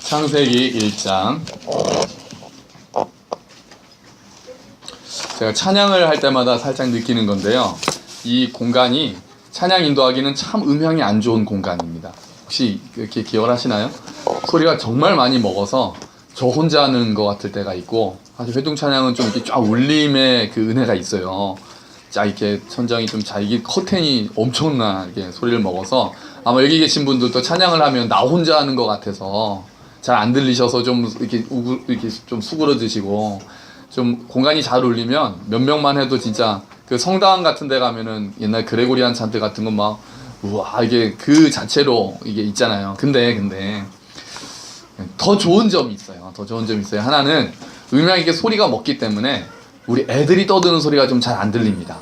창세기 1장. 제가 찬양을 할 때마다 살짝 느끼는 건데요. 이 공간이 찬양 인도하기는 참 음향이 안 좋은 공간입니다. 혹시 이렇게 기억을 하시나요? 소리가 정말 많이 먹어서 저 혼자 하는 것 같을 때가 있고, 사실 회중 찬양은 좀 이렇게 쫙 울림의 그 은혜가 있어요. 쫙 이렇게 천장이 좀 잘, 이게 커튼이 엄청나게 소리를 먹어서 아마 여기 계신 분들도 찬양을 하면 나 혼자 하는 것 같아서 잘 안 들리셔서 좀 이렇게 좀 수그러드시고, 좀 공간이 잘 울리면 몇 명만 해도 진짜 그 성당 같은 데 가면은 옛날 그레고리안 찬트 같은 건 막 우와 이게 그 자체로 이게 있잖아요. 근데 더 좋은 점이 있어요. 하나는 음향 이게 소리가 먹기 때문에 우리 애들이 떠드는 소리가 좀 잘 안 들립니다.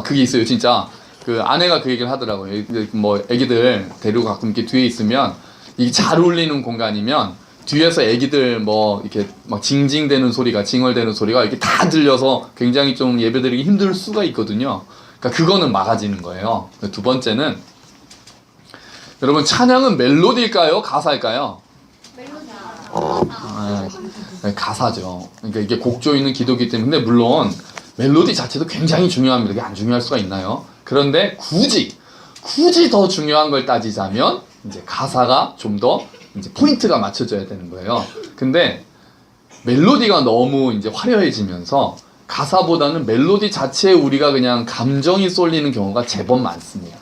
그게 있어요. 진짜 그 아내가 그 얘기를 하더라고요. 뭐 애기들 데리고 가끔 이렇게 뒤에 있으면 이게 잘 울리는 공간이면 뒤에서 애기들 뭐 이렇게 막 징징대는 소리가, 징얼대는 소리가 이렇게 다 들려서 굉장히 좀 예배드리기 힘들 수가 있거든요. 그러니까 그거는 막아지는 거예요. 두 번째는, 여러분 찬양은 멜로디일까요? 가사일까요? 가사죠. 그러니까 이게 곡조 있는 기도기 때문에, 물론 멜로디 자체도 굉장히 중요합니다. 이게 안 중요할 수가 있나요? 그런데 굳이 더 중요한 걸 따지자면 이제 가사가 좀 더 이제 포인트가 맞춰져야 되는 거예요. 근데 멜로디가 너무 이제 화려해지면서 가사보다는 멜로디 자체에 우리가 그냥 감정이 쏠리는 경우가 제법 많습니다.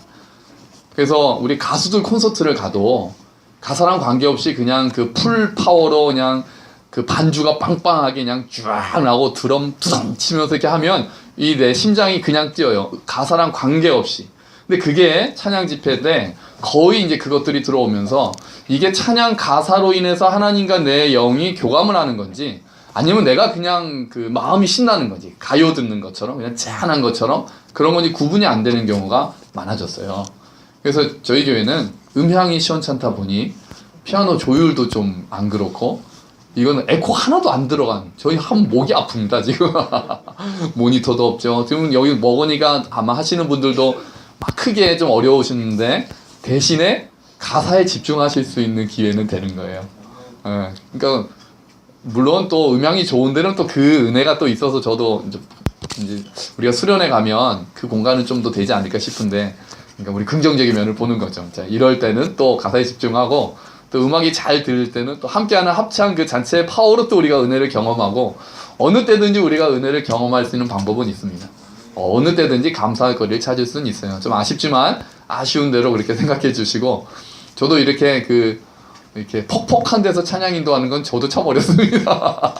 그래서 우리 가수들 콘서트를 가도 가사랑 관계없이 그냥 그 풀 파워로 그냥 그 반주가 빵빵하게 그냥 쫙 나고 드럼 두덩 치면서 이렇게 하면 이 내 심장이 그냥 뛰어요. 가사랑 관계없이. 근데 그게 찬양 집회 때 거의 이제 그것들이 들어오면서 이게 찬양 가사로 인해서 하나님과 내 영이 교감을 하는 건지, 아니면 내가 그냥 그 마음이 신나는 건지, 가요 듣는 것처럼 그냥 짠한 것처럼 그런 건지 구분이 안 되는 경우가 많아졌어요. 그래서 저희 교회는 음향이 시원찮다 보니 피아노 조율도 좀 안 그렇고, 이거는 에코 하나도 안 들어간, 저희 한 목이 아픕니다 지금. 모니터도 없죠. 지금 여기 먹으니까 아마 하시는 분들도 막 크게 좀 어려우시는데, 대신에 가사에 집중하실 수 있는 기회는 되는 거예요. 그러니까 물론 또 음향이 좋은 데는 또 그 은혜가 또 있어서, 저도 이제 우리가 수련회 가면 그 공간은 좀 더 되지 않을까 싶은데, 그러니까 우리 긍정적인 면을 보는 거죠. 자, 이럴 때는 또 가사에 집중하고, 또 음악이 잘 들릴 때는 또 함께하는 합창 그 자체의 파워로 또 우리가 은혜를 경험하고, 어느 때든지 우리가 은혜를 경험할 수 있는 방법은 있습니다. 어느 때든지 감사할 거리를 찾을 수는 있어요. 좀 아쉽지만 아쉬운 대로 그렇게 생각해 주시고, 저도 이렇게 이렇게 퍽퍽한 데서 찬양 인도하는 건 저도 참 어렵습니다.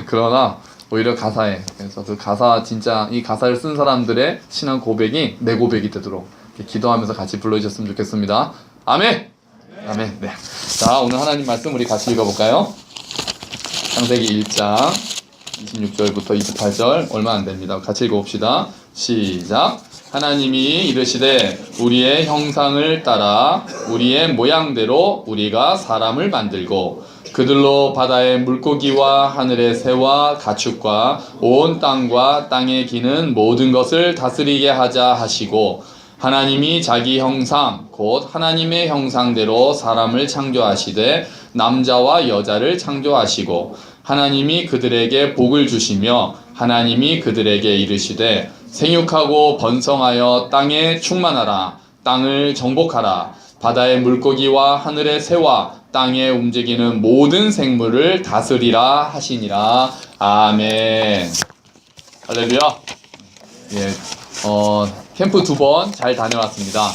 그러나 오히려 가사에, 그래서 그 가사, 진짜 이 가사를 쓴 사람들의 신앙 고백이 내 고백이 되도록 기도하면서 같이 불러주셨으면 좋겠습니다. 아멘! 아멘. 네. 자, 오늘 하나님 말씀 우리 같이 읽어볼까요? 창세기 1장 26절부터 28절 얼마 안 됩니다. 같이 읽어봅시다. 시작. 하나님이 이르시되 우리의 형상을 따라 우리의 모양대로 우리가 사람을 만들고 그들로 바다의 물고기와 하늘의 새와 가축과 온 땅과 땅에 기는 모든 것을 다스리게 하자 하시고, 하나님이 자기 형상 곧 하나님의 형상대로 사람을 창조하시되 남자와 여자를 창조하시고, 하나님이 그들에게 복을 주시며 하나님이 그들에게 이르시되 생육하고 번성하여 땅에 충만하라. 땅을 정복하라. 바다의 물고기와 하늘의 새와 땅에 움직이는 모든 생물을 다스리라 하시니라. 아멘. 할렐루야. 예, 캠프 2번 잘 다녀왔습니다.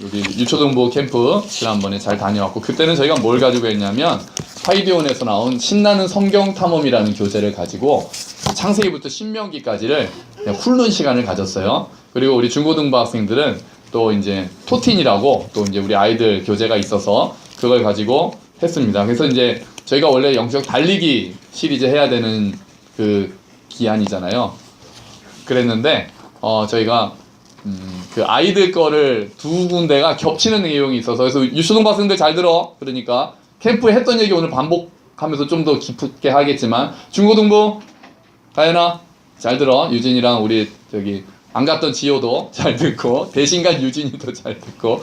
여기 유초등부 캠프 지난번에 잘 다녀왔고, 그때는 저희가 뭘 가지고 했냐면 화이디온에서 나온 신나는 성경 탐험이라는 교재를 가지고 창세기부터 신명기까지를 그냥 훑는 시간을 가졌어요. 그리고 우리 중고등부 학생들은 또 이제 토틴이라고 또 이제 우리 아이들 교재가 있어서 그걸 가지고 했습니다. 그래서 이제 저희가 원래 영적 달리기 시리즈 해야 되는 그 기한이잖아요. 그랬는데 저희가 그 아이들 거를 두 군데가 겹치는 내용이 있어서, 그래서 유초등부 학생들 잘 들어. 그러니까 캠프에 했던 얘기 오늘 반복하면서 좀 더 깊게 하겠지만, 중고등부 가연아 잘 들어. 유진이랑 우리 저기 안 갔던 지효도 잘 듣고 대신 간 유진이도 잘 듣고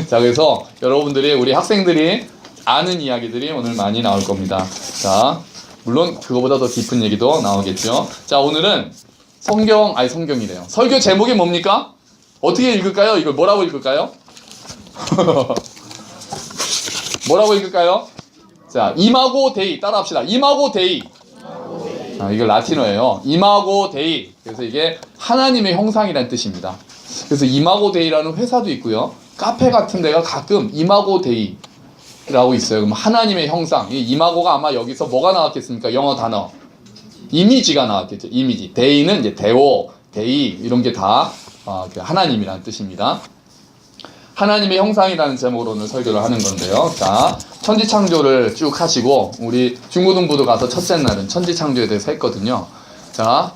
자, 그래서 여러분들이 우리 학생들이 아는 이야기들이 오늘 많이 나올 겁니다. 자, 물론 그거보다 더 깊은 얘기도 나오겠죠. 자, 오늘은 성경이래요. 설교 제목이 뭡니까? 어떻게 읽을까요? 이걸 뭐라고 읽을까요? 뭐라고 읽을까요? 자, 이마고 데이 따라합시다. 이마고 데이. 이거 라틴어예요. 이마고 데이. 그래서 이게 하나님의 형상이라는 뜻입니다. 그래서 이마고 데이라는 회사도 있고요. 카페 같은 데가 가끔 이마고 데이라고 있어요. 그럼 하나님의 형상. 이 이마고가 아마 여기서 뭐가 나왔겠습니까? 영어 단어. 이미지가 나왔겠죠. 이미지. 데이는 이제 데오, 데이 이런 게 다 하나님이라는 뜻입니다. 하나님의 형상이라는 제목으로 오늘 설교를 하는 건데요. 자, 천지창조를 쭉 하시고 우리 중고등부도 가서 첫째 날은 천지창조에 대해서 했거든요. 자,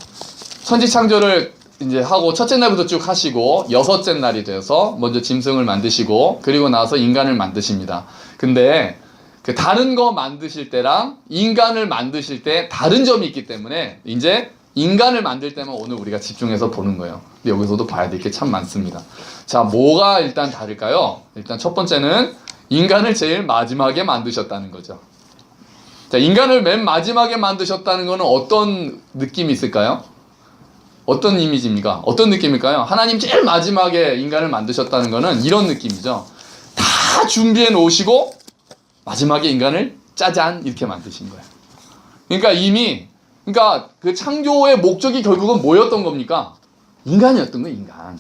천지창조를 이제 하고 첫째 날부터 쭉 하시고 여섯째 날이 돼서 먼저 짐승을 만드시고 그리고 나서 인간을 만드십니다. 근데 그 다른 거 만드실 때랑 인간을 만드실 때 다른 점이 있기 때문에 이제 인간을 만들 때만 오늘 우리가 집중해서 보는 거예요. 근데 여기서도 봐야 될 게 참 많습니다. 자, 뭐가 일단 다를까요? 일단 첫 번째는 인간을 제일 마지막에 만드셨다는 거죠. 자, 인간을 맨 마지막에 만드셨다는 거는 어떤 느낌이 있을까요? 어떤 이미지입니까? 어떤 느낌일까요? 하나님 제일 마지막에 인간을 만드셨다는 거는 이런 느낌이죠. 다 준비해 놓으시고 마지막에 인간을 짜잔 이렇게 만드신 거예요. 그러니까 그 창조의 목적이 결국은 뭐였던 겁니까? 인간이었던 거예요, 인간.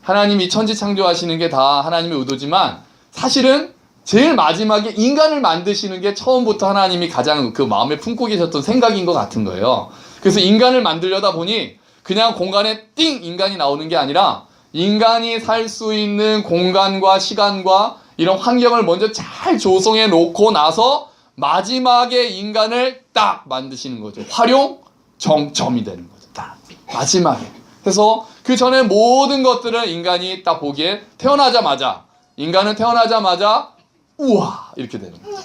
하나님이 천지 창조하시는 게 다 하나님의 의도지만 사실은 제일 마지막에 인간을 만드시는 게 처음부터 하나님이 가장 그 마음에 품고 계셨던 생각인 것 같은 거예요. 그래서 인간을 만들려다 보니 그냥 공간에 띵 인간이 나오는 게 아니라 인간이 살 수 있는 공간과 시간과 이런 환경을 먼저 잘 조성해 놓고 나서 마지막에 인간을 딱 만드시는 거죠. 활용 정점이 되는 거죠. 딱 마지막에. 그래서 그 전에 모든 것들은 인간이 딱 보기에 인간은 태어나자마자 우와 이렇게 되는 거죠.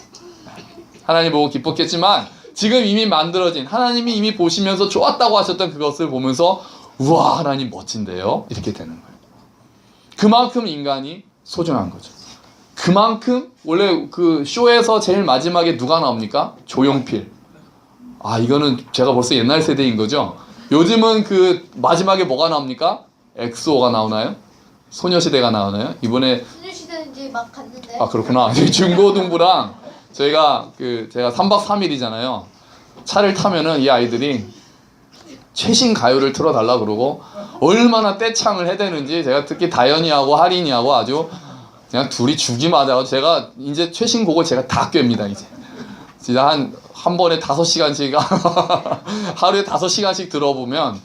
하나님 보고 기뻤겠지만 지금 이미 만들어진 하나님이 이미 보시면서 좋았다고 하셨던 그것을 보면서 우와 하나님 멋진데요? 이렇게 되는 거예요. 그만큼 인간이 소중한 거죠. 그만큼 원래 그 쇼에서 제일 마지막에 누가 나옵니까? 조용필. 이거는 제가 벌써 옛날 세대인 거죠. 요즘은 그 마지막에 뭐가 나옵니까? 엑소가 나오나요? 소녀시대가 나오나요? 이번에 소녀시대는 이제 막 갔는데. 그렇구나. 중고등부랑 제가 3박 3일이잖아요. 차를 타면은 이 아이들이 최신 가요를 틀어달라 그러고 얼마나 떼창을 해대는지 제가 특히 다현이하고 하린이하고 아주 그냥 둘이 죽이 맞아요. 제가 이제 최신 곡을 제가 다 꿰입니다. 이제 진짜 한 번에 5시간씩 하루에 5시간씩 들어보면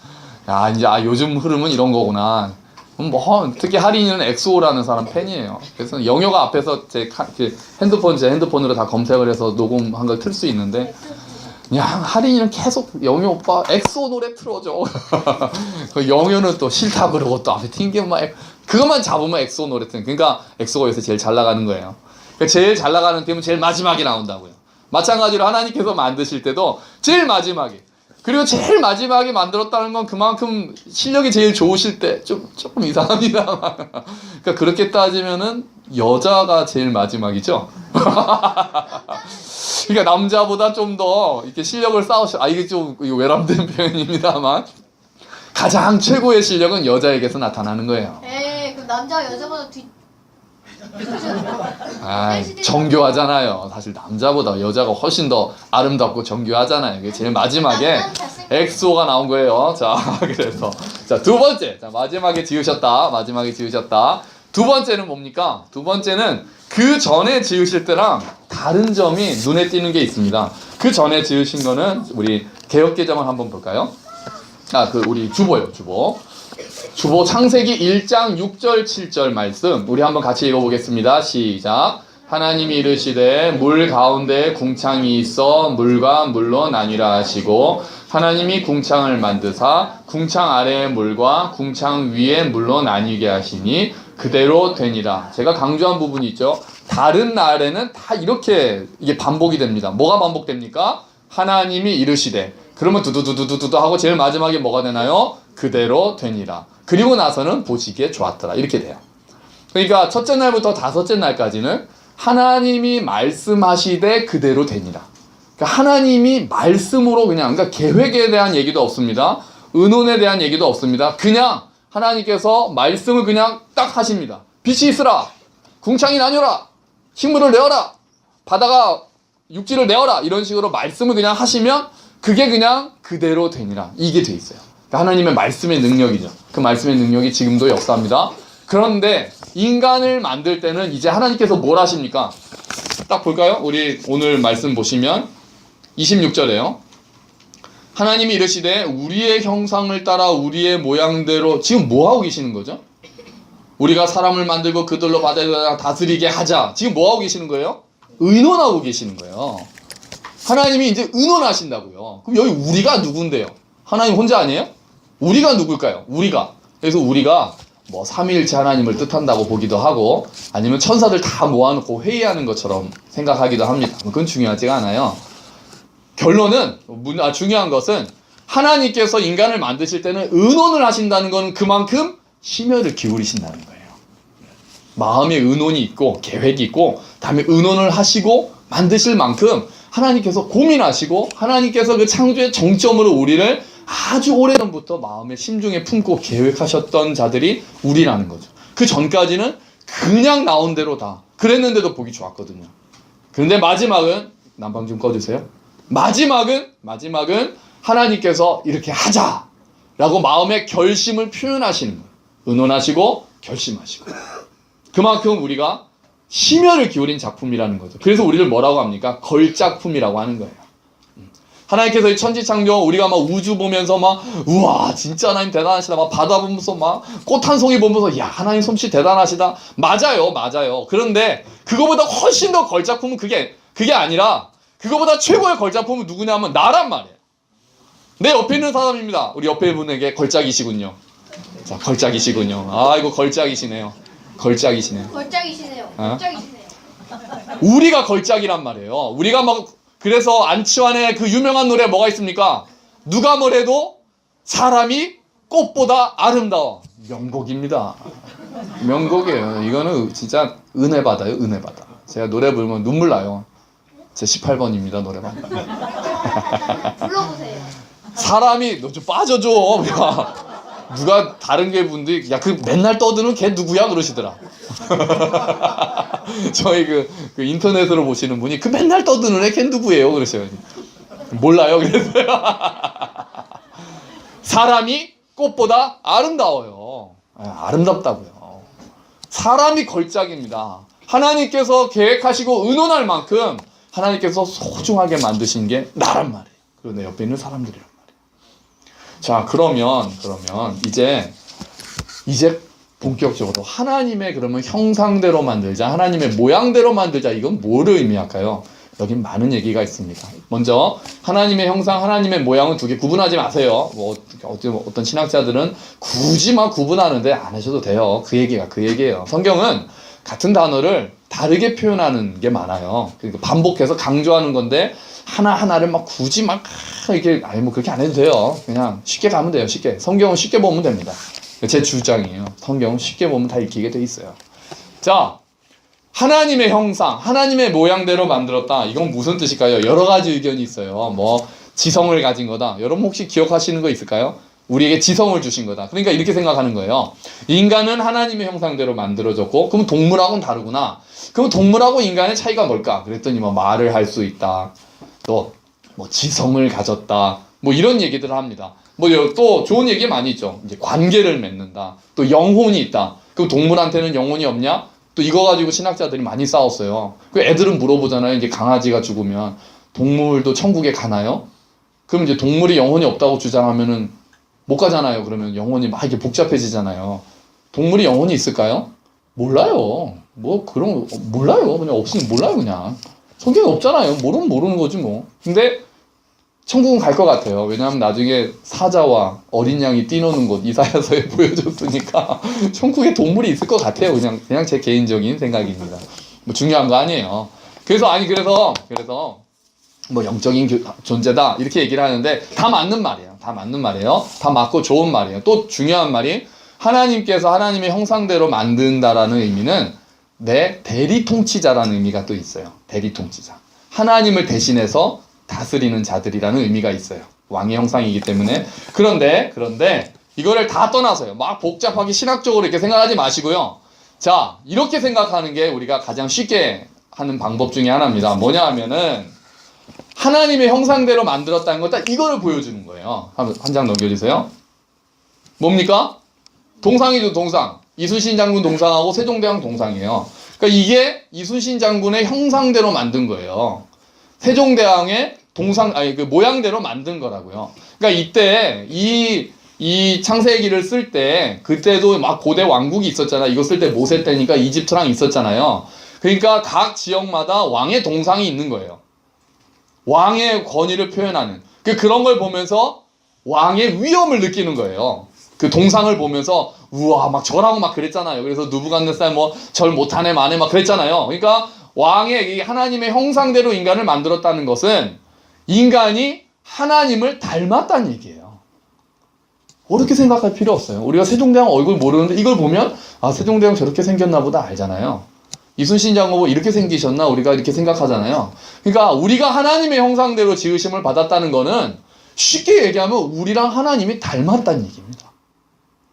이제 요즘 흐름은 이런 거구나. 특히 하린이는 엑소라는 사람 팬이에요. 그래서 영효가 앞에서 제 핸드폰으로 다 검색을 해서 녹음한 걸 틀 수 있는데 그냥 하린이는 계속 영효 오빠 엑소 노래 틀어줘. 그 영효는 또 싫다 그러고 또 앞에 튕기면 그것만 잡으면 엑소 노래 틀. 그러니까 엑소가 요새 제일 잘 나가는 거예요. 그러니까 제일 잘 나가는 팀은 제일 마지막에 나온다고요. 마찬가지로 하나님께서 만드실 때도 제일 마지막에 그리고 제일 마지막에 만들었다는 건 그만큼 실력이 제일 좋으실 때 조금 이상합니다. 그러니까 그렇게 따지면은 여자가 제일 마지막이죠. 그러니까 남자보다 좀 더 이렇게 실력을 쌓으셔. 이게 좀 외람된 표현입니다만 가장 최고의 실력은 여자에게서 나타나는 거예요. 그럼 남자와 여자보다 정교하잖아요. 사실 남자보다 여자가 훨씬 더 아름답고 정교하잖아요. 이게 제일 마지막에 엑소가 나온 거예요. 자, 그래서 두 번째. 마지막에 지으셨다. 두 번째는 뭡니까? 두 번째는 그 전에 지으실 때랑 다른 점이 눈에 띄는 게 있습니다. 그 전에 지으신 거는 우리 개역개정을 한번 볼까요? 우리 주보요, 주보. 주보 창세기 1장 6절 7절 말씀 우리 한번 같이 읽어보겠습니다. 시작. 하나님이 이르시되 물 가운데 궁창이 있어 물과 물로 나뉘라 하시고 하나님이 궁창을 만드사 궁창 아래의 물과 궁창 위의 물로 나뉘게 하시니 그대로 되니라. 제가 강조한 부분이 있죠. 다른 날에는 다 이렇게 이게 반복이 됩니다. 뭐가 반복됩니까? 하나님이 이르시되 그러면 두두두두두두 하고 제일 마지막에 뭐가 되나요? 그대로 되니라. 그리고 나서는 보시기에 좋았더라. 이렇게 돼요. 그러니까 첫째 날부터 다섯째 날까지는 하나님이 말씀하시되 그대로 되니라. 그러니까 하나님이 말씀으로 그러니까 계획에 대한 얘기도 없습니다. 의논에 대한 얘기도 없습니다. 그냥 하나님께서 말씀을 그냥 딱 하십니다. 빛이 있으라. 궁창이 나뉘어라. 식물을 내어라. 바다가 육지를 내어라. 이런 식으로 말씀을 그냥 하시면 그게 그냥 그대로 되니라. 이게 돼 있어요. 그러니까 하나님의 말씀의 능력이죠. 그 말씀의 능력이 지금도 역사합니다. 그런데 인간을 만들 때는 이제 하나님께서 뭘 하십니까? 딱 볼까요? 우리 오늘 말씀 보시면 26절에요. 하나님이 이르시되 우리의 형상을 따라 우리의 모양대로 지금 뭐 하고 계시는 거죠? 우리가 사람을 만들고 그들로 바다를 다스리게 하자. 지금 뭐 하고 계시는 거예요? 의논하고 계시는 거예요. 하나님이 이제 의논하신다고요. 그럼 여기 우리가 누군데요? 하나님 혼자 아니에요? 우리가 누굴까요? 우리가. 그래서 우리가 뭐 삼위일체 하나님을 뜻한다고 보기도 하고 아니면 천사들 다 모아놓고 회의하는 것처럼 생각하기도 합니다. 그건 중요하지가 않아요. 결론은 중요한 것은 하나님께서 인간을 만드실 때는 의논을 하신다는 것은 그만큼 심혈을 기울이신다는 거예요. 마음에 의논이 있고 계획이 있고 다음에 의논을 하시고 만드실 만큼 하나님께서 고민하시고 하나님께서 그 창조의 정점으로 우리를 아주 오래전부터 마음의 심중에 품고 계획하셨던 자들이 우리라는 거죠. 그 전까지는 그냥 나온 대로 다 그랬는데도 보기 좋았거든요. 그런데 마지막은 난방 좀 꺼주세요. 마지막은 하나님께서 이렇게 하자라고 마음의 결심을 표현하시는 거예요. 의논하시고 결심하시고 그만큼 우리가 심혈을 기울인 작품이라는 거죠. 그래서 우리를 뭐라고 합니까? 걸작품이라고 하는 거예요. 하나님께서 이 천지창조 우리가 막 우주 보면서 막 우와 진짜 하나님 대단하시다 막 바다 보면서 막 꽃 한 송이 보면서 야 하나님 솜씨 대단하시다. 맞아요. 그런데 그거보다 훨씬 더 걸작품은 그게 아니라 그거보다 최고의 걸작품은 누구냐면 나란 말이에요. 내 옆에 있는 사람입니다. 우리 옆에 분에게 걸작이시군요. 자, 걸작이시군요. 아, 이거 걸작이시네요. 걸작이시네요. 걸작이시네요. 우리가 걸작이란 말이에요. 우리가 막 그래서 안치환의 그 유명한 노래 뭐가 있습니까? 누가 뭐래도 사람이 꽃보다 아름다워. 명곡입니다. 명곡이에요. 이거는 진짜 은혜 받아요. 은혜 받아. 제가 노래 부르면 눈물 나요. 제 18번입니다. 노래방. 불러보세요. 사람이 너 좀 빠져줘. 야, 누가 다른 게 분들이 야 그 맨날 떠드는 걔 누구야 그러시더라. 저희 그 인터넷으로 보시는 분이 그 맨날 떠드는 애 걔 누구예요 그러셔요. 몰라요 그랬어요. 사람이 꽃보다 아름다워요. 아름답다고요. 사람이 걸작입니다. 하나님께서 계획하시고 의논할 만큼 하나님께서 소중하게 만드신 게 나란 말이에요. 그리고 내 옆에 있는 사람들이란 말이에요. 자, 그러면 이제 본격적으로 하나님의 그러면 형상대로 만들자, 하나님의 모양대로 만들자, 이건 뭐를 의미할까요? 여긴 많은 얘기가 있습니다. 먼저 하나님의 형상, 하나님의 모양은 두 개 구분하지 마세요. 뭐 어떤 신학자들은 굳이 막 구분하는데 안 하셔도 돼요. 그 얘기예요. 성경은 같은 단어를 다르게 표현하는 게 많아요. 그러니까 반복해서 강조하는 건데 하나하나를 막 굳이 막 이렇게 뭐 그렇게 안 해도 돼요. 그냥 쉽게 가면 돼요. 쉽게. 성경은 쉽게 보면 됩니다. 제 주장이에요. 성경은 쉽게 보면 다 읽히게 돼 있어요. 자, 하나님의 형상, 하나님의 모양대로 만들었다. 이건 무슨 뜻일까요? 여러 가지 의견이 있어요. 뭐 지성을 가진 거다. 여러분 혹시 기억하시는 거 있을까요? 우리에게 지성을 주신 거다. 그러니까 이렇게 생각하는 거예요. 인간은 하나님의 형상대로 만들어졌고, 그럼 동물하고는 다르구나. 그럼 동물하고 인간의 차이가 뭘까? 그랬더니 뭐 말을 할 수 있다. 또 뭐 지성을 가졌다. 뭐 이런 얘기들을 합니다. 뭐 또 좋은 얘기 많이 있죠. 이제 관계를 맺는다. 또 영혼이 있다. 그럼 동물한테는 영혼이 없냐? 또 이거 가지고 신학자들이 많이 싸웠어요. 그 애들은 물어보잖아요. 이제 강아지가 죽으면 동물도 천국에 가나요? 그럼 이제 동물이 영혼이 없다고 주장하면은 못 가잖아요. 그러면 영혼이 막 이렇게 복잡해지잖아요. 동물이 영혼이 있을까요? 몰라요. 뭐 그런 거 몰라요. 그냥 없으면 몰라요. 그냥 성경에 없잖아요. 모르면 모르는 거지 뭐. 근데 천국은 갈 것 같아요. 왜냐하면 나중에 사자와 어린 양이 뛰노는 곳 이사야서에 보여줬으니까 천국에 동물이 있을 것 같아요. 그냥 제 개인적인 생각입니다. 뭐 중요한 거 아니에요. 그래서 뭐 영적인 존재다 이렇게 얘기를 하는데 다 맞는 말이에요. 다 맞는 말이에요. 다 맞고 좋은 말이에요. 또 중요한 말이 하나님께서 하나님의 형상대로 만든다라는 의미는 내 대리 통치자라는 의미가 또 있어요. 대리 통치자. 하나님을 대신해서 다스리는 자들이라는 의미가 있어요. 왕의 형상이기 때문에. 그런데 이거를 다 떠나서요. 막 복잡하게 신학적으로 이렇게 생각하지 마시고요. 자, 이렇게 생각하는 게 우리가 가장 쉽게 하는 방법 중에 하나입니다. 뭐냐 하면은 하나님의 형상대로 만들었다는 거 딱 이거를 보여주는 거예요. 한 장 넘겨주세요. 뭡니까? 동상이죠, 동상. 이순신 장군 동상하고 세종대왕 동상이에요. 그러니까 이게 이순신 장군의 형상대로 만든 거예요. 세종대왕의 그 모양대로 만든 거라고요. 그러니까 이때 이 창세기를 쓸 때 그때도 막 고대 왕국이 있었잖아요. 이거 쓸 때 모세 때니까 이집트랑 있었잖아요. 그러니까 각 지역마다 왕의 동상이 있는 거예요. 왕의 권위를 표현하는 그런 걸 보면서 왕의 위엄을 느끼는 거예요. 그 동상을 보면서 우와 막 절하고 막 그랬잖아요. 그래서 누부갓네살 뭐 절 못하네 마네 막 그랬잖아요. 그러니까 왕의 이 하나님의 형상대로 인간을 만들었다는 것은 인간이 하나님을 닮았다는 얘기예요. 어렵게 생각할 필요 없어요. 우리가 세종대왕 얼굴 모르는데 이걸 보면 아 세종대왕 저렇게 생겼나 보다 알잖아요. 이순신 장군 뭐 이렇게 생기셨나 우리가 이렇게 생각하잖아요. 그러니까 우리가 하나님의 형상대로 지으심을 받았다는 거는 쉽게 얘기하면 우리랑 하나님이 닮았다는 얘기입니다.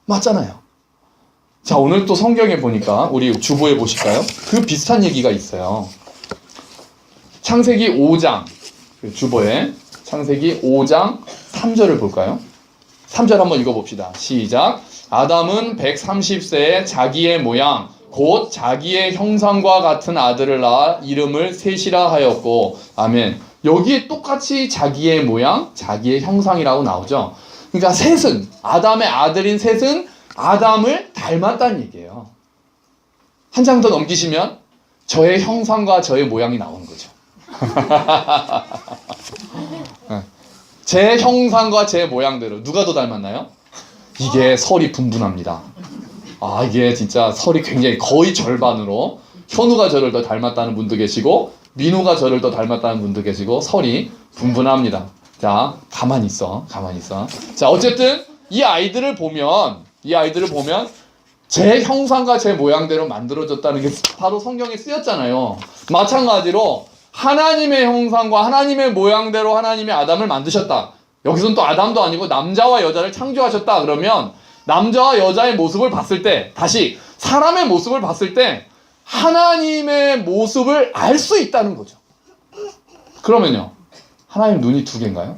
맞잖아요. 자, 오늘 또 성경에 보니까 우리 주보에 보실까요? 그 비슷한 얘기가 있어요. 창세기 5장 주보에 창세기 5장 3절을 볼까요? 3절 한번 읽어봅시다. 시작. 아담은 130세에 자기의 모양 곧 자기의 형상과 같은 아들을 낳아 이름을 셋이라 하였고 아멘. 여기에 똑같이 자기의 모양, 자기의 형상이라고 나오죠. 그러니까 셋은 아담의 아들인 셋은 아담을 닮았다는 얘기예요. 한 장 더 넘기시면 저의 형상과 저의 모양이 나오는 거죠. 제 형상과 제 모양대로 누가 더 닮았나요? 이게 설이 분분합니다. 아 이게 진짜 설이 굉장히 거의 절반으로 현우가 저를 더 닮았다는 분도 계시고 민우가 저를 더 닮았다는 분도 계시고 설이 분분합니다. 자 가만히 있어. 자 어쨌든 이 아이들을 보면 제 형상과 제 모양대로 만들어졌다는 게 바로 성경에 쓰였잖아요. 마찬가지로 하나님의 형상과 하나님의 모양대로 하나님이 아담을 만드셨다. 여기서는 또 아담도 아니고 남자와 여자를 창조하셨다. 그러면 남자와 여자의 모습을 봤을 때 다시 사람의 모습을 봤을 때 하나님의 모습을 알 수 있다는 거죠. 그러면요. 하나님 눈이 두 개인가요?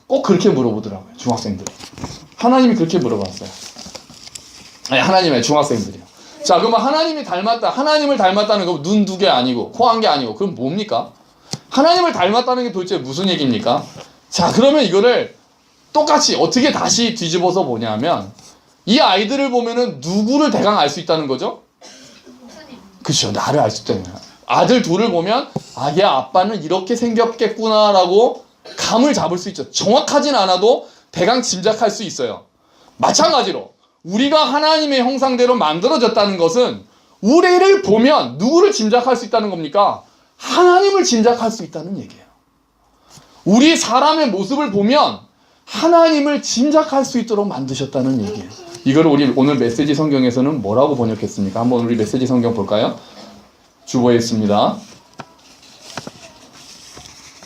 꼭 그렇게 물어보더라고요. 중학생들이. 하나님이 그렇게 물어봤어요. 아니 하나님의 중학생들이요. 자 그러면 하나님을 닮았다는 거 눈 두 개 아니고 코 한 개 아니고 그럼 뭡니까? 하나님을 닮았다는 게 도대체 무슨 얘기입니까? 자 그러면 이거를 똑같이 어떻게 다시 뒤집어서 보냐면 이 아이들을 보면은 누구를 대강 알 수 있다는 거죠? 그렇죠. 나를 알 수 있다는 거야. 아들 둘을 보면 아 얘 아빠는 이렇게 생겼겠구나라고 감을 잡을 수 있죠. 정확하진 않아도 대강 짐작할 수 있어요. 마찬가지로 우리가 하나님의 형상대로 만들어졌다는 것은 우리를 보면 누구를 짐작할 수 있다는 겁니까? 하나님을 짐작할 수 있다는 얘기예요. 우리 사람의 모습을 보면 하나님을 짐작할 수 있도록 만드셨다는 얘기예요. 이걸 우리 오늘 메시지 성경에서는 뭐라고 번역했습니까? 한번 우리 메시지 성경 볼까요? 주보에 있습니다.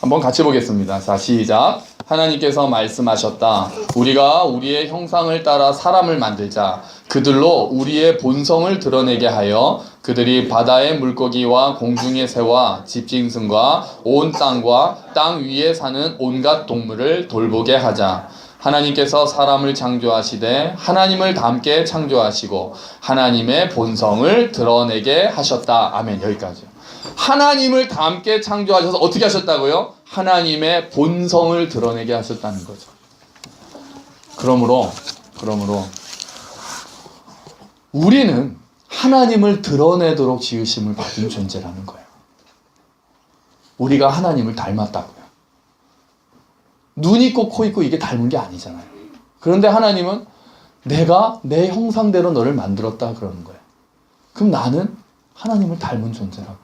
한번 같이 보겠습니다. 자, 시작. 하나님께서 말씀하셨다. 우리가 우리의 형상을 따라 사람을 만들자. 그들로 우리의 본성을 드러내게 하여 그들이 바다의 물고기와 공중의 새와 집짐승과 온 땅과 땅 위에 사는 온갖 동물을 돌보게 하자. 하나님께서 사람을 창조하시되 하나님을 닮게 창조하시고 하나님의 본성을 드러내게 하셨다. 아멘. 여기까지요. 하나님을 닮게 창조하셔서 어떻게 하셨다고요? 하나님의 본성을 드러내게 하셨다는 거죠. 그러므로 우리는 하나님을 드러내도록 지으심을 받은 존재라는 거예요. 우리가 하나님을 닮았다고요. 눈 있고 코 있고 이게 닮은 게 아니잖아요. 그런데 하나님은 내가 내 형상대로 너를 만들었다 그러는 거예요. 그럼 나는 하나님을 닮은 존재라고요.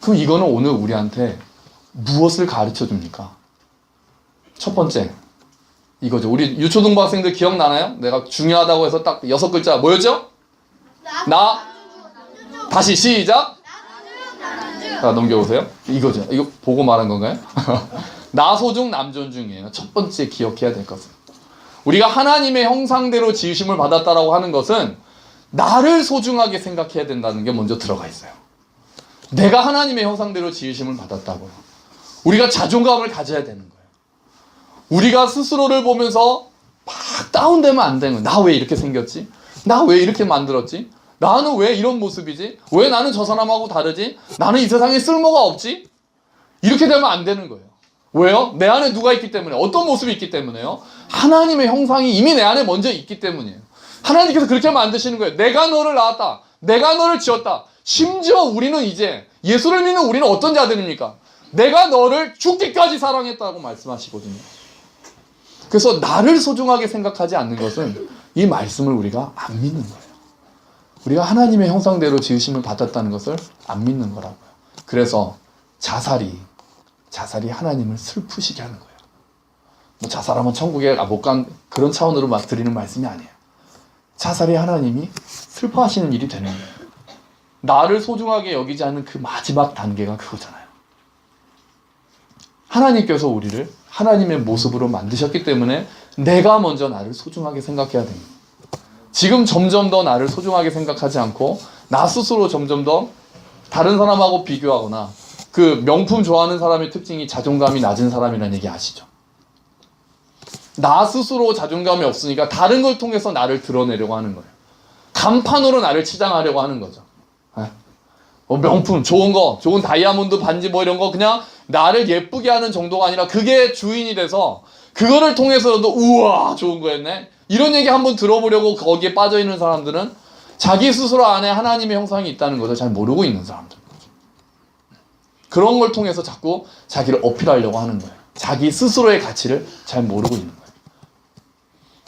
그럼 이거는 오늘 우리한테 무엇을 가르쳐 줍니까? 첫 번째, 이거죠. 우리 유초등부 학생들 기억나나요? 내가 중요하다고 해서 딱 6글자 뭐였죠? 다시 시작. 자, 넘겨보세요. 이거죠. 이거 보고 말한 건가요? 나 소중 남 존중이에요. 첫 번째 기억해야 될 것은, 우리가 하나님의 형상대로 지으심을 받았다라고 하는 것은 나를 소중하게 생각해야 된다는 게 먼저 들어가 있어요. 내가 하나님의 형상대로 지으심을 받았다고요. 우리가 자존감을 가져야 되는 거예요. 우리가 스스로를 보면서 막 다운되면 안 되는 거예요. 나 왜 이렇게 생겼지? 나 왜 이렇게 만들었지? 나는 왜 이런 모습이지? 왜 나는 저 사람하고 다르지? 나는 이 세상에 쓸모가 없지? 이렇게 되면 안 되는 거예요. 왜요? 내 안에 누가 있기 때문에, 어떤 모습이 있기 때문에요? 하나님의 형상이 이미 내 안에 먼저 있기 때문이에요. 하나님께서 그렇게 만드시는 거예요. 내가 너를 낳았다. 내가 너를 지었다. 심지어 우리는 이제, 예수를 믿는 우리는 어떤 자들입니까? 내가 너를 죽기까지 사랑했다고 말씀하시거든요. 그래서 나를 소중하게 생각하지 않는 것은 이 말씀을 우리가 안 믿는 거예요. 우리가 하나님의 형상대로 지으심을 받았다는 것을 안 믿는 거라고요. 그래서 자살이 하나님을 슬프시게 하는 거예요. 뭐 자살하면 천국에 못 간 그런 차원으로 막 드리는 말씀이 아니에요. 자살이 하나님이 슬퍼하시는 일이 되는 거예요. 나를 소중하게 여기지 않는 그 마지막 단계가 그거잖아요. 하나님께서 우리를 하나님의 모습으로 만드셨기 때문에 내가 먼저 나를 소중하게 생각해야 됩니다. 지금 점점 더 나를 소중하게 생각하지 않고 나 스스로 점점 더 다른 사람하고 비교하거나, 그 명품 좋아하는 사람의 특징이 자존감이 낮은 사람이라는 얘기 아시죠? 나 스스로 자존감이 없으니까 다른 걸 통해서 나를 드러내려고 하는 거예요. 간판으로 나를 치장하려고 하는 거죠. 명품, 좋은 거, 좋은 다이아몬드 반지 뭐 이런 거 그냥 나를 예쁘게 하는 정도가 아니라 그게 주인이 돼서 그거를 통해서도 우와 좋은 거였네, 이런 얘기 한번 들어보려고 거기에 빠져있는 사람들은 자기 스스로 안에 하나님의 형상이 있다는 것을 잘 모르고 있는 사람들. 그런 걸 통해서 자꾸 자기를 어필하려고 하는 거예요. 자기 스스로의 가치를 잘 모르고 있는 거예요.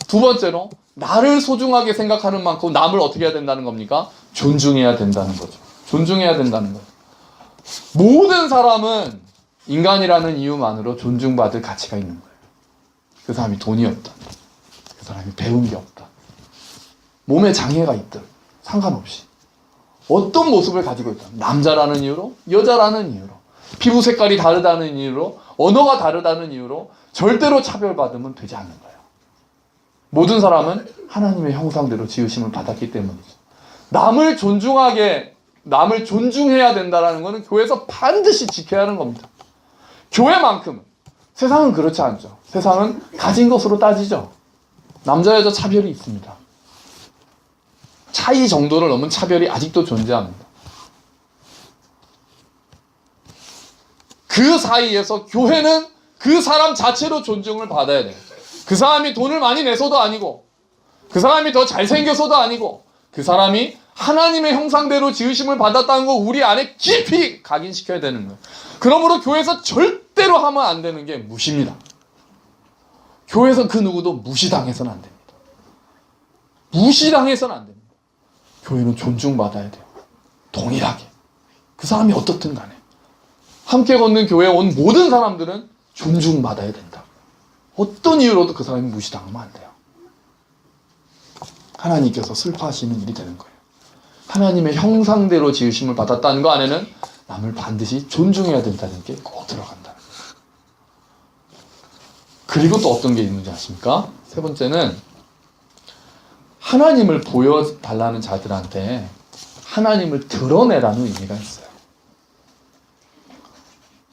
두 번째로, 나를 소중하게 생각하는 만큼 남을 어떻게 해야 된다는 겁니까? 존중해야 된다는 거죠. 존중해야 된다는 거예요. 모든 사람은 인간이라는 이유만으로 존중받을 가치가 있는 거예요. 그 사람이 돈이 없다, 그 사람이 배운 게 없다, 몸에 장애가 있다, 상관없이 어떤 모습을 가지고 있다, 남자라는 이유로, 여자라는 이유로, 피부 색깔이 다르다는 이유로, 언어가 다르다는 이유로 절대로 차별받으면 되지 않는 거예요. 모든 사람은 하나님의 형상대로 지으심을 받았기 때문이죠. 남을 존중해야 된다는 것은 교회에서 반드시 지켜야 하는 겁니다. 교회만큼은. 세상은 그렇지 않죠. 세상은 가진 것으로 따지죠. 남자 여자 차별이 있습니다. 차이 정도를 넘은 차별이 아직도 존재합니다. 그 사이에서 교회는 그 사람 자체로 존중을 받아야 돼요. 그 사람이 돈을 많이 내서도 아니고, 그 사람이 더 잘생겨서도 아니고, 그 사람이 하나님의 형상대로 지으심을 받았다는 거 우리 안에 깊이 각인시켜야 되는 거예요. 그러므로 교회에서 절대로 하면 안 되는 게 무시입니다. 교회에서 그 누구도 무시당해서는 안 됩니다. 무시당해서는 안 됩니다. 교회는 존중받아야 돼요. 동일하게. 그 사람이 어떻든 간에. 함께 걷는 교회에 온 모든 사람들은 존중받아야 된다. 어떤 이유로도 그 사람이 무시당하면 안 돼요. 하나님께서 슬퍼하시는 일이 되는 거예요. 하나님의 형상대로 지으심을 받았다는 거 안에는 남을 반드시 존중해야 된다는 게 꼭 들어간다는 거예요. 그리고 또 어떤 게 있는지 아십니까? 세 번째는, 하나님을 보여달라는 자들한테 하나님을 드러내라는 의미가 있어요.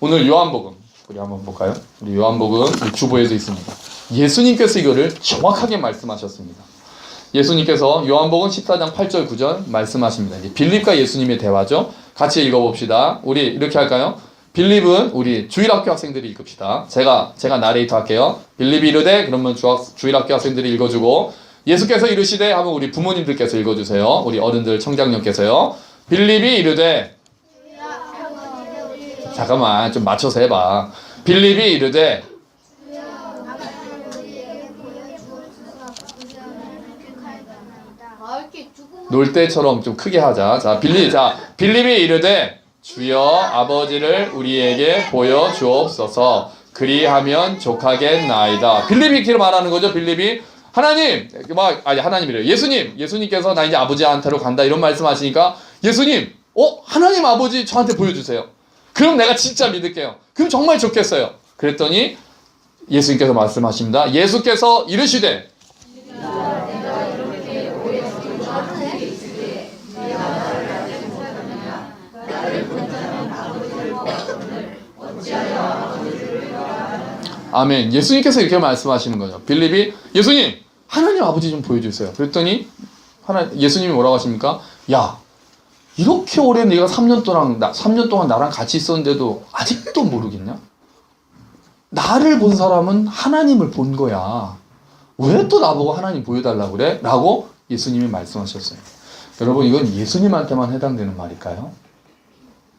오늘 요한복음 우리 한번 볼까요? 우리 요한복음 유튜브에도 있습니다. 예수님께서 이거를 정확하게 말씀하셨습니다. 예수님께서 요한복음 14장 8절 9절 말씀하십니다. 이제 빌립과 예수님의 대화죠. 같이 읽어봅시다. 우리 이렇게 할까요? 빌립은 우리 주일학교 학생들이 읽읍시다. 제가 나레이터 할게요. 빌립이 이르되, 그러면 주일학교 학생들이 읽어주고, 예수께서 이르시되 하면 우리 부모님들께서 읽어주세요. 우리 어른들 청장님께서요. 빌립이 이르되, 잠깐만 좀 맞춰서 해봐. 빌립이 이르되, 놀 때처럼 좀 크게 하자. 자, 빌립이 이르되 주여 아버지를 우리에게 보여주옵소서. 그리하면 족하겠나이다. 빌립이 이렇게 말하는 거죠. 빌립이 하나님, 아니 하나님이래요. 예수님께서 나 이제 아버지한테로 간다 이런 말씀하시니까 예수님, 하나님 아버지 저한테 보여주세요. 그럼 내가 진짜 믿을게요. 그럼 정말 좋겠어요. 그랬더니 예수님께서 말씀하십니다. 예수께서 이르시되 아멘. 예수님께서 이렇게 말씀하시는 거죠. 빌립이 예수님, 하나님 아버지 좀 보여주세요. 그랬더니 예수님이 뭐라고 하십니까? 야, 이렇게 오래 네가 3년 동안 나랑 같이 있었는데도 아직도 모르겠냐? 나를 본 사람은 하나님을 본 거야. 왜 또 나보고 하나님 보여달라고 그래? 라고 예수님이 말씀하셨어요. 여러분, 이건 예수님한테만 해당되는 말일까요?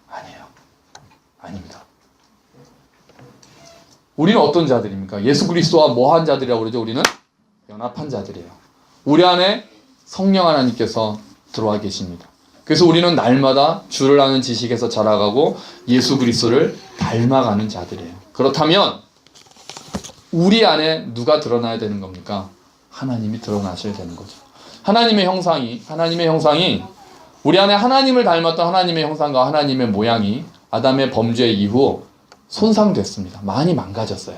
아니에요. 아닙니다. 우리는 어떤 자들입니까? 예수 그리스도와 뭐한 자들이라고 그러죠? 우리는 연합한 자들이에요. 우리 안에 성령 하나님께서 들어와 계십니다. 그래서 우리는 날마다 주를 아는 지식에서 자라가고 예수 그리스도를 닮아가는 자들이에요. 그렇다면 우리 안에 누가 드러나야 되는 겁니까? 하나님이 드러나셔야 되는 거죠. 하나님의 형상이 우리 안에 하나님을 닮았던 하나님의 형상과 하나님의 모양이 아담의 범죄 이후 손상됐습니다. 많이 망가졌어요.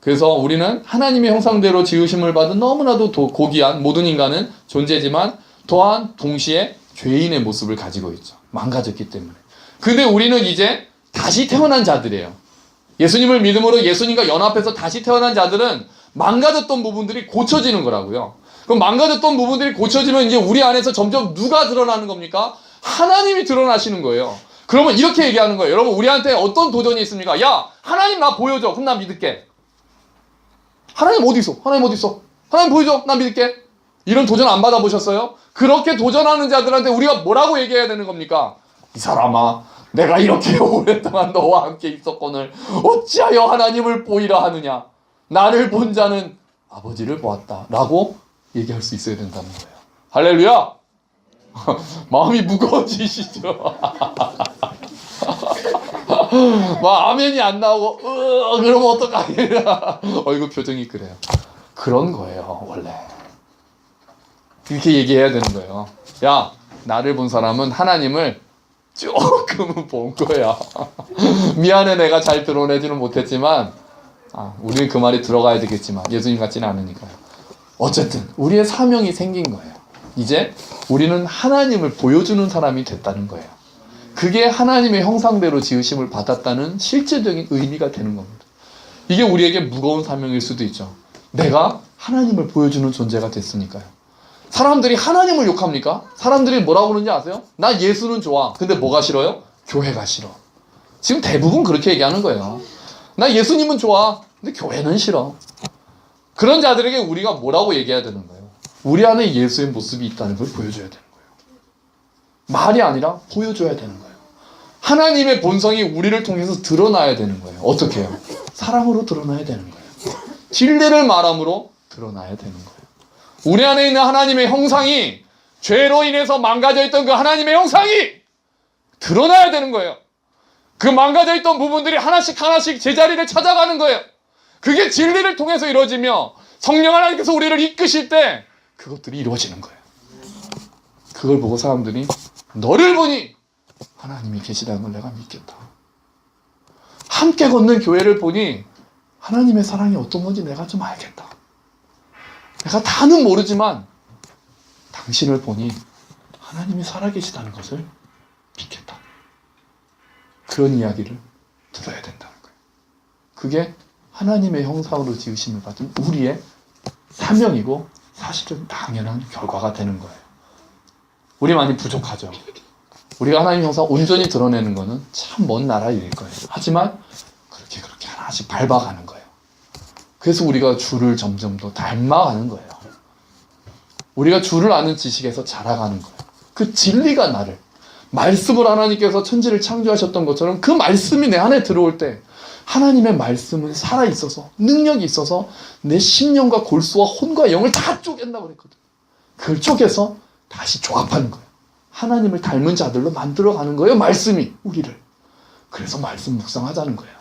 그래서 우리는 하나님의 형상대로 지으심을 받은 너무나도 고귀한 모든 인간은 존재지만 또한 동시에 죄인의 모습을 가지고 있죠. 망가졌기 때문에. 근데 우리는 이제 다시 태어난 자들이에요. 예수님을 믿음으로 예수님과 연합해서 다시 태어난 자들은 망가졌던 부분들이 고쳐지는 거라고요. 그럼 망가졌던 부분들이 고쳐지면 이제 우리 안에서 점점 누가 드러나는 겁니까? 하나님이 드러나시는 거예요. 그러면 이렇게 얘기하는 거예요. 여러분, 우리한테 어떤 도전이 있습니까? 야, 하나님 나 보여줘. 그럼 나 믿을게. 하나님 어디 있어? 하나님 어디 있어? 하나님 보여줘. 나 믿을게. 이런 도전 안 받아보셨어요? 그렇게 도전하는 자들한테 우리가 뭐라고 얘기해야 되는 겁니까? 이 사람아, 내가 이렇게 오랫동안 너와 함께 있었거늘 어찌하여 하나님을 보이라 하느냐? 나를 본 자는 아버지를 보았다. 라고 얘기할 수 있어야 된다는 거예요. 할렐루야! 마음이 무거워지시죠? 막 아멘이 안 나오고 그러면 어떡하냐? 얼굴 표정이 그래요. 그런 거예요. 원래 이렇게 얘기해야 되는 거예요. 야, 나를 본 사람은 하나님을 조금은 본 거야. 미안해, 내가 잘 드러내지는 못했지만 우리는 그 말이 들어가야 되겠지만 예수님 같지는 않으니까요. 어쨌든 우리의 사명이 생긴 거예요. 이제 우리는 하나님을 보여주는 사람이 됐다는 거예요. 그게 하나님의 형상대로 지으심을 받았다는 실제적인 의미가 되는 겁니다. 이게 우리에게 무거운 사명일 수도 있죠. 내가 하나님을 보여주는 존재가 됐으니까요. 사람들이 하나님을 욕합니까? 사람들이 뭐라고 그러는지 아세요? 나 예수는 좋아. 근데 뭐가 싫어요? 교회가 싫어. 지금 대부분 그렇게 얘기하는 거예요. 나 예수님은 좋아. 근데 교회는 싫어. 그런 자들에게 우리가 뭐라고 얘기해야 되는 거예요? 우리 안에 예수의 모습이 있다는 걸 보여줘야 되는 거예요. 말이 아니라 보여줘야 되는 거예요. 하나님의 본성이 우리를 통해서 드러나야 되는 거예요. 어떻게 해요? 사랑으로 드러나야 되는 거예요. 진리를 말함으로 드러나야 되는 거예요. 우리 안에 있는 하나님의 형상이 죄로 인해서 망가져 있던 그 하나님의 형상이 드러나야 되는 거예요. 그 망가져 있던 부분들이 하나씩 제자리를 찾아가는 거예요. 그게 진리를 통해서 이루어지며 성령 하나님께서 우리를 이끄실 때 그것들이 이루어지는 거예요. 그걸 보고 사람들이 너를 보니 하나님이 계시다는 걸 내가 믿겠다. 함께 걷는 교회를 보니 하나님의 사랑이 어떤 건지 내가 좀 알겠다. 내가 다는 모르지만 당신을 보니 하나님이 살아계시다는 것을 믿겠다. 그런 이야기를 들어야 된다는 거예요. 그게 하나님의 형상으로 지으심을 받은 우리의 사명이고 사실은 당연한 결과가 되는 거예요. 우리 많이 부족하죠. 우리가 하나님 형상 온전히 드러내는 것은 참 먼 나라 일일 거예요. 하지만 그렇게 하나씩 밟아가는 거예요. 그래서 우리가 주를 점점 더 닮아가는 거예요. 우리가 주를 아는 지식에서 자라가는 거예요. 그 진리가 나를, 말씀으로 하나님께서 천지를 창조하셨던 것처럼 그 말씀이 내 안에 들어올 때 하나님의 말씀은 살아있어서 능력이 있어서 내 심령과 골수와 혼과 영을 다 쪼갠다고 그랬거든. 그걸 쪼개서 다시 조합하는 거예요. 하나님을 닮은 자들로 만들어가는 거예요. 말씀이 우리를. 그래서 말씀 묵상하자는 거예요.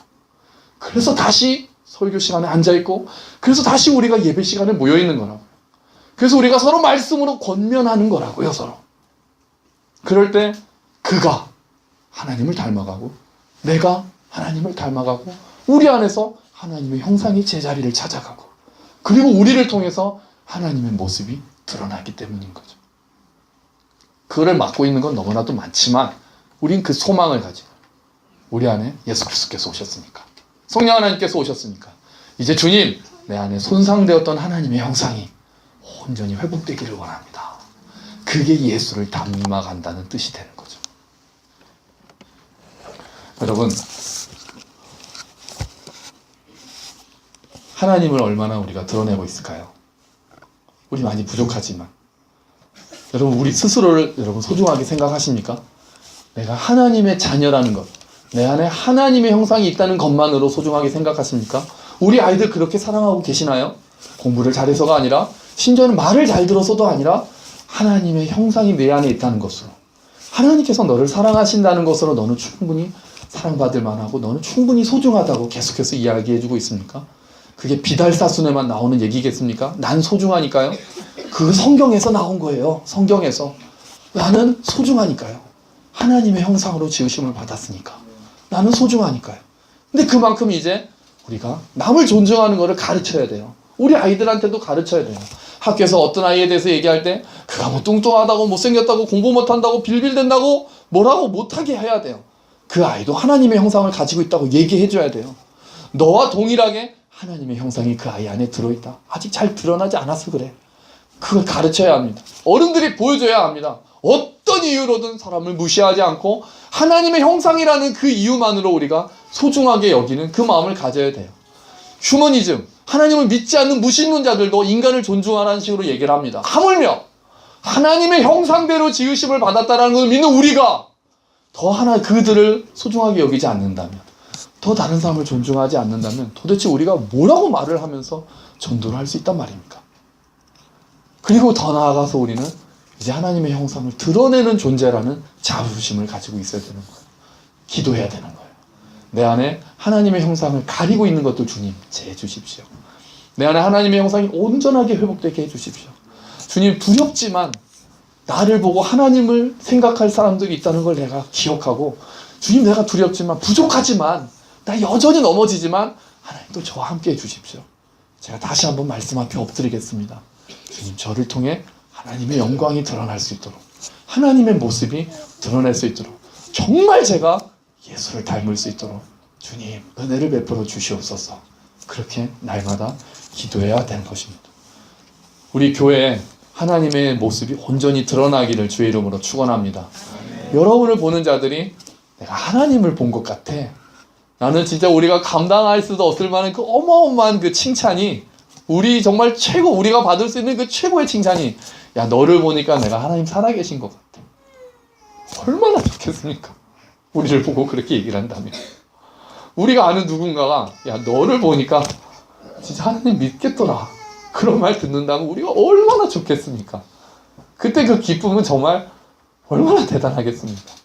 그래서 다시 설교 시간에 앉아있고, 그래서 다시 우리가 예배 시간에 모여있는 거라고요. 그래서 우리가 서로 말씀으로 권면하는 거라고요. 서로. 그럴 때 그가 하나님을 닮아가고 내가 하나님을 닮아가고 우리 안에서 하나님의 형상이 제자리를 찾아가고, 그리고 우리를 통해서 하나님의 모습이 드러나기 때문인 거죠. 그거를 맡고 있는 건 너무나도 많지만 우린 그 소망을 가지고, 우리 안에 예수 그리스도께서 오셨으니까, 성령 하나님께서 오셨으니까, 이제 주님, 내 안에 손상되었던 하나님의 형상이 온전히 회복되기를 원합니다. 그게 예수를 닮아간다는 뜻이 되는 거죠. 여러분, 하나님을 얼마나 우리가 드러내고 있을까요? 우리 많이 부족하지만, 여러분, 우리 스스로를 여러분 소중하게 생각하십니까? 내가 하나님의 자녀라는 것, 내 안에 하나님의 형상이 있다는 것만으로 소중하게 생각하십니까? 우리 아이들 그렇게 사랑하고 계시나요? 공부를 잘해서가 아니라, 심지어는 말을 잘 들어서도 아니라 하나님의 형상이 내 안에 있다는 것으로, 하나님께서 너를 사랑하신다는 것으로 너는 충분히 사랑받을 만하고 너는 충분히 소중하다고 계속해서 이야기해주고 있습니까? 그게 비달사순에만 나오는 얘기겠습니까? 난 소중하니까요. 그 성경에서 나온 거예요. 성경에서. 나는 소중하니까요. 하나님의 형상으로 지으심을 받았으니까. 나는 소중하니까요. 근데 그만큼 이제 우리가 남을 존중하는 것을 가르쳐야 돼요. 우리 아이들한테도 가르쳐야 돼요. 학교에서 어떤 아이에 대해서 얘기할 때 그가 뭐 뚱뚱하다고 못생겼다고 공부 못한다고 빌빌댄다고 뭐라고 못하게 해야 돼요. 그 아이도 하나님의 형상을 가지고 있다고 얘기해줘야 돼요. 너와 동일하게 하나님의 형상이 그 아이 안에 들어있다. 아직 잘 드러나지 않아서 그래. 그걸 가르쳐야 합니다. 어른들이 보여줘야 합니다. 어떤 이유로든 사람을 무시하지 않고 하나님의 형상이라는 그 이유만으로 우리가 소중하게 여기는 그 마음을 가져야 돼요. 휴머니즘, 하나님을 믿지 않는 무신론자들도 인간을 존중하라는 식으로 얘기를 합니다. 하물며 하나님의 형상대로 지으심을 받았다는 것을 믿는 우리가 더 그들을 소중하게 여기지 않는다면, 더 다른 사람을 존중하지 않는다면 도대체 우리가 뭐라고 말을 하면서 전도를 할 수 있단 말입니까? 그리고 더 나아가서 우리는 이제 하나님의 형상을 드러내는 존재라는 자부심을 가지고 있어야 되는 거예요. 기도해야 되는 거예요. 내 안에 하나님의 형상을 가리고 있는 것도 주님 제해 주십시오. 내 안에 하나님의 형상이 온전하게 회복되게 해주십시오. 주님, 두렵지만 나를 보고 하나님을 생각할 사람들이 있다는 걸 내가 기억하고, 주님, 내가 두렵지만 부족하지만 나 여전히 넘어지지만 하나님도 저와 함께 해주십시오. 제가 다시 한번 말씀 앞에 엎드리겠습니다. 주님, 저를 통해 하나님의 영광이 드러날 수 있도록, 하나님의 모습이 드러날 수 있도록, 정말 제가 예수를 닮을 수 있도록 주님 은혜를 베풀어 주시옵소서. 그렇게 날마다 기도해야 되는 것입니다. 우리 교회에 하나님의 모습이 온전히 드러나기를 주의 이름으로 축원합니다. 여러분을 보는 자들이 내가 하나님을 본 것 같아. 나는 진짜 우리가 감당할 수도 없을 만한 그 어마어마한 그 칭찬이, 우리 정말 최고, 우리가 받을 수 있는 그 최고의 칭찬이, 야, 너를 보니까 내가 하나님 살아계신 것 같아. 얼마나 좋겠습니까? 우리를 보고 그렇게 얘기를 한다면. 우리가 아는 누군가가, 야, 너를 보니까 진짜 하나님 믿겠더라, 그런 말 듣는다면 우리가 얼마나 좋겠습니까? 그때 그 기쁨은 정말 얼마나 대단하겠습니까?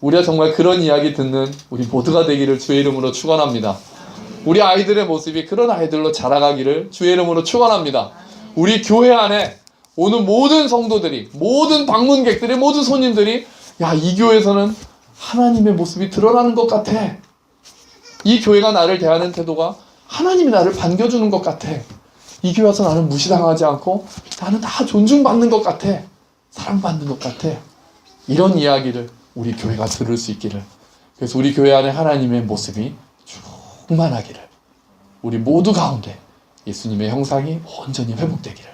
우리가 정말 그런 이야기 듣는 우리 모두가 되기를 주의 이름으로 축원합니다. 우리 아이들의 모습이 그런 아이들로 자라가기를 주의 이름으로 축원합니다. 우리 교회 안에 오는 모든 성도들이, 모든 방문객들이, 모든 손님들이, 야, 이 교회에서는 하나님의 모습이 드러나는 것 같아. 이 교회가 나를 대하는 태도가 하나님이 나를 반겨주는 것 같아. 이 교회 와서 나는 무시당하지 않고 나는 다 존중받는 것 같아. 사랑받는 것 같아. 이런 이야기를 우리 교회가 들을 수 있기를, 그래서 우리 교회 안에 하나님의 모습이 충만하기를, 우리 모두 가운데 예수님의 형상이 온전히 회복되기를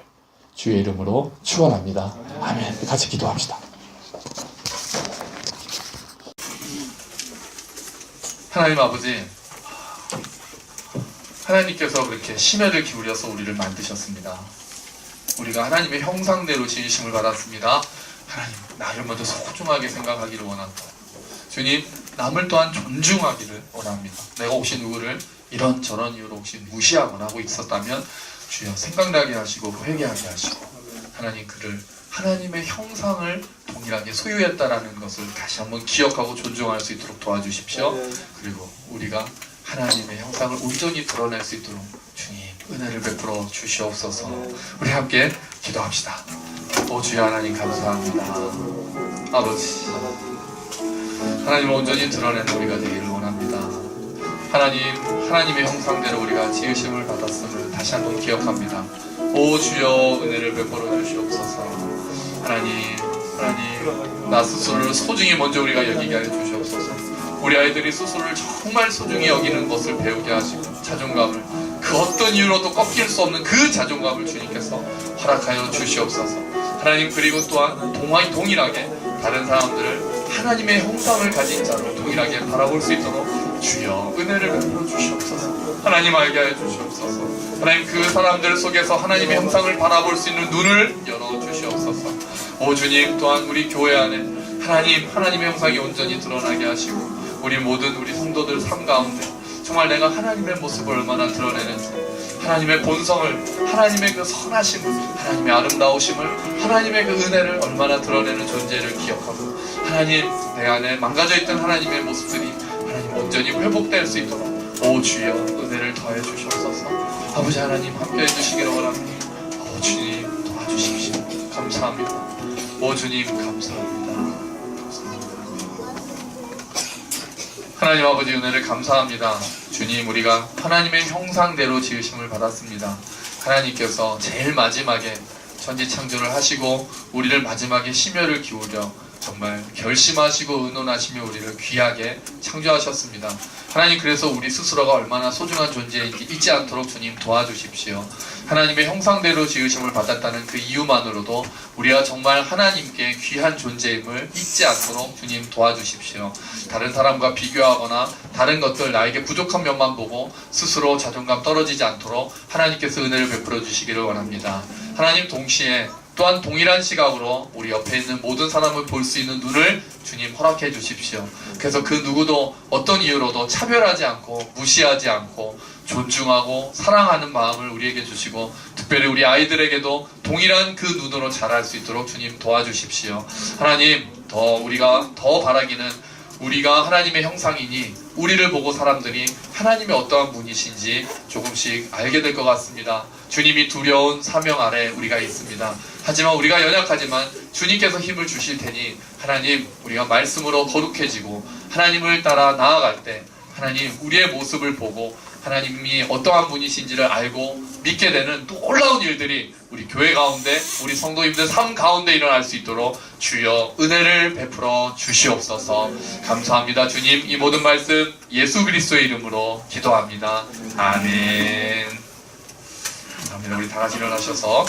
주의 이름으로 축원합니다. 아멘. 같이 기도합시다. 하나님 아버지, 하나님께서 그렇게 심혈을 기울여서 우리를 만드셨습니다. 우리가 하나님의 형상대로 지으심을 받았습니다. 하나님, 나를 먼저 소중하게 생각하기를 원합니다. 주님, 남을 또한 존중하기를 원합니다. 내가 혹시 누구를 이런저런 이유로 혹시 무시하거나 하고 있었다면 주여 생각나게 하시고 회개하게 하시고 하나님 그를 하나님의 형상을 동일하게 소유했다라는 것을 다시 한번 기억하고 존중할 수 있도록 도와주십시오. 그리고 우리가 하나님의 형상을 온전히 드러낼 수 있도록 주님 은혜를 베풀어 주시옵소서. 우리 함께 기도합시다. 오 주여 하나님 감사합니다. 아버지, 하나님을 온전히 드러내는 우리가 되기를 원합니다. 하나님의 형상대로 우리가 지으심을 받았음을 다시 한번 기억합니다. 오 주여 은혜를 베풀어 주시옵소서. 하나님, 나 스스로를 소중히 먼저 우리가 여기게 하여 주시옵소서. 우리 아이들이 스스로를 정말 소중히 여기는 것을 배우게 하시고 자존감을 그 어떤 이유로도 꺾일 수 없는 그 자존감을 주님께서 허락하여 주시옵소서. 하나님, 그리고 또한 동일하게 다른 사람들을 하나님의 형상을 가진 자로 동일하게 바라볼 수 있도록 주여 은혜를 베풀어 주시옵소서. 하나님 알게 하여 주시옵소서. 하나님, 그 사람들 속에서 하나님의 형상을 바라볼 수 있는 눈을 열어 주시옵소서. 오 주님, 또한 우리 교회 안에 하나님의 형상이 온전히 드러나게 하시고 우리 모든 우리 성도들 삶 가운데 정말 내가 하나님의 모습을 얼마나 드러내는지, 하나님의 본성을, 하나님의 그 선하심을, 하나님의 아름다우심을, 하나님의 그 은혜를 얼마나 드러내는 존재를 기억하고 하나님, 내 안에 망가져 있던 하나님의 모습들이 하나님 온전히 회복될 수 있도록 오 주여 은혜를 더해 주시옵소서. 아버지 하나님 함께해 주시기를 원합니다. 오 주님 도와주십시오. 감사합니다. 오 주님 감사합니다. 하나님 아버지 은혜를 감사합니다. 주님, 우리가 하나님의 형상대로 지으심을 받았습니다. 하나님께서 제일 마지막에 천지창조를 하시고 우리를 마지막에 심혈을 기울여 정말 결심하시고 의논하시며 우리를 귀하게 창조하셨습니다. 하나님, 그래서 우리 스스로가 얼마나 소중한 존재인지 잊지 않도록 주님 도와주십시오. 하나님의 형상대로 지으심을 받았다는 그 이유만으로도 우리가 정말 하나님께 귀한 존재임을 잊지 않도록 주님 도와주십시오. 다른 사람과 비교하거나 다른 것들 나에게 부족한 면만 보고 스스로 자존감 떨어지지 않도록 하나님께서 은혜를 베풀어 주시기를 원합니다. 하나님, 동시에 또한 동일한 시각으로 우리 옆에 있는 모든 사람을 볼 수 있는 눈을 주님 허락해 주십시오. 그래서 그 누구도 어떤 이유로도 차별하지 않고 무시하지 않고 존중하고 사랑하는 마음을 우리에게 주시고 특별히 우리 아이들에게도 동일한 그 눈으로 자랄 수 있도록 주님 도와주십시오. 하나님, 우리가 더 바라기는 우리가 하나님의 형상이니 우리를 보고 사람들이 하나님의 어떠한 분이신지 조금씩 알게 될 것 같습니다. 주님이 두려운 사명 아래 우리가 있습니다. 하지만 우리가 연약하지만 주님께서 힘을 주실 테니 하나님, 우리가 말씀으로 거룩해지고 하나님을 따라 나아갈 때 하나님, 우리의 모습을 보고 하나님이 어떠한 분이신지를 알고 믿게 되는 놀라운 일들이 우리 교회 가운데, 우리 성도님들 삶 가운데 일어날 수 있도록 주여 은혜를 베풀어 주시옵소서. 감사합니다. 주님, 이 모든 말씀 예수 그리스도의 이름으로 기도합니다. 아멘. 감사합니다. 우리 다 같이 일어나셔서